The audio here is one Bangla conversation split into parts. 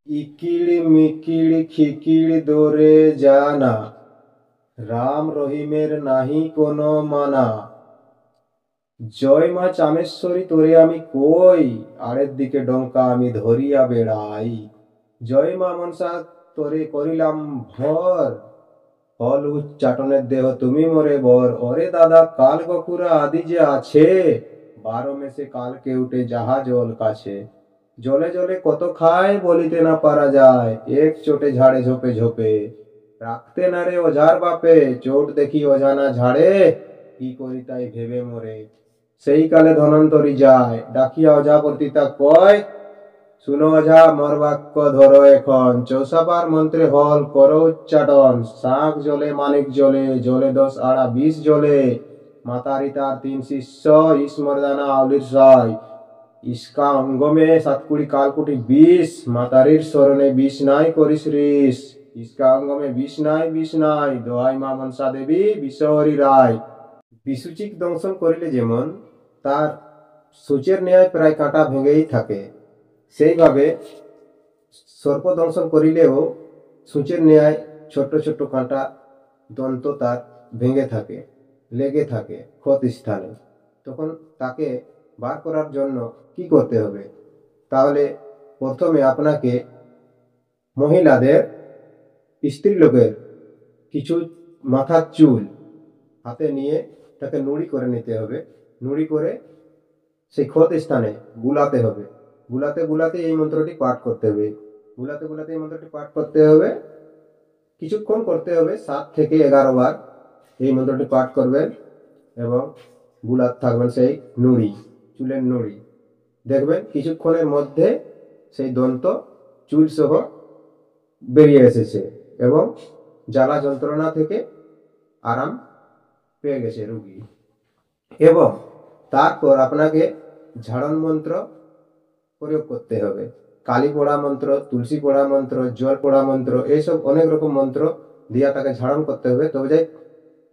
ইকিড় মিকিড় খিকিড় দোরে জানা, রাম রহিমের নাহি কোনো মানা। জয় মা চামেশ্বরী তোরে আমি কই, আড়ের দিকে ডঙ্কা আমি ধরিয়া বেড়াই। জয় মা মনসা তোরে করিলাম ভর, ফল উচ্চাটনের দেহ তুমি মোরে বর। ওরে দাদা কাল বকুরা আদি যে আছে, 12 মেসে কালকে উঠে যাহা জল কাছে। জলে জলে কত খায় বলিতে না পারা যায়, এক চোটে ঝাড়ে ঝোপে ঝোপে। রাখতে না রে ওঝার বাপে, চোট দেখি অজানা ঝাড়ে, কি করি তাই ভেবে মোরে। সেই কালে ধনন্তরী যায়, ডাকিয়া ওঝা পতিতা কয়, শুনো ওঝা মোর বাক্য ধরো এখন। 64 মন্ত্রে হল করো উচ্চাটন, শাঁখ জলে মানিক জলে, জলে 10 আড়া 20 জলে। মাতারি তার 3 শিষ্য, ইসমর্দানা আউলির সাই। ইস্কা অঙ্গমে 7 কুড়ি কালকুটি 20, মাতারির স্মরণে 20 নাই করিস রিস। ইস্কা অঙ্গমে 20 নাই 20 নাই, দোহাই মা মনসা দেবী বিশ্বহরি রায়। বিসূচিক দংশন করিলে যেমন তার সূচের ন্যায় প্রায় কাঁটা ভেঙেই থাকে, সেইভাবে সর্প দংশন করিলেও সূচের ন্যায় ছোট ছোট কাঁটা দন্ত তার ভেঙে থাকে, লেগে থাকে ক্ষত স্থানে। তখন তাকে বার করার জন্য কি করতে হবে? তাহলে প্রথমে আপনাকে মহিলাদের, স্ত্রীলোকের কিছু মাথার চুল হাতে নিয়ে তাকে নুড়ি করে নিতে হবে। নুড়ি করে সেই ক্ষত স্থানে বুলাতে হবে। বুলাতে বুলাতে এই মন্ত্রটি পাঠ করতে হবে। বুলাতে বুলাতে এই মন্ত্রটি পাঠ করতে হবে, কিছুক্ষণ করতে হবে, 7 থেকে 11 বার এই মন্ত্রটি পাঠ করবেন এবং বুলাতে থাকবেন সেই নুড়ি, চুলের নুড়ি। দেখবেন কিছুক্ষণের মধ্যে সেই দন্ত চুল সহ বেরিয়ে এসেছে এবং জ্বালা যন্ত্রণা থেকে আরাম পেয়ে গেছে রোগী। এবং তারপর আপনাকে ঝাড়ন মন্ত্র প্রয়োগ করতে হবে। কালী পোড়া মন্ত্র, তুলসী পোড়া মন্ত্র, জল পোড়া মন্ত্র, এইসব অনেক রকম মন্ত্র দিয়া তাকে ঝাড়ন করতে হবে, তবে যাই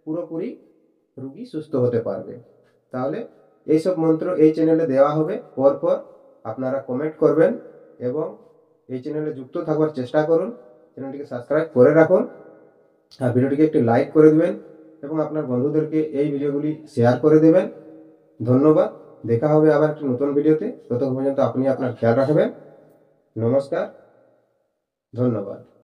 পুরোপুরি রোগী সুস্থ হতে পারবে। তাহলে এইসব মন্ত্র এই চ্যানেলে দেওয়া হবে, পরপর আপনারা কমেন্ট করবেন এবং এই চ্যানেলে যুক্ত থাকবার চেষ্টা করুন। চ্যানেলটিকে সাবস্ক্রাইব করে রাখুন আর ভিডিওটিকে একটি লাইক করে দেবেন এবং আপনার বন্ধুদেরকে এই ভিডিওগুলি শেয়ার করে দেবেন। ধন্যবাদ। দেখা হবে আবার একটি নতুন ভিডিওতে। ততক্ষণ পর্যন্ত আপনি আপনার খেয়াল রাখবেন। নমস্কার, ধন্যবাদ।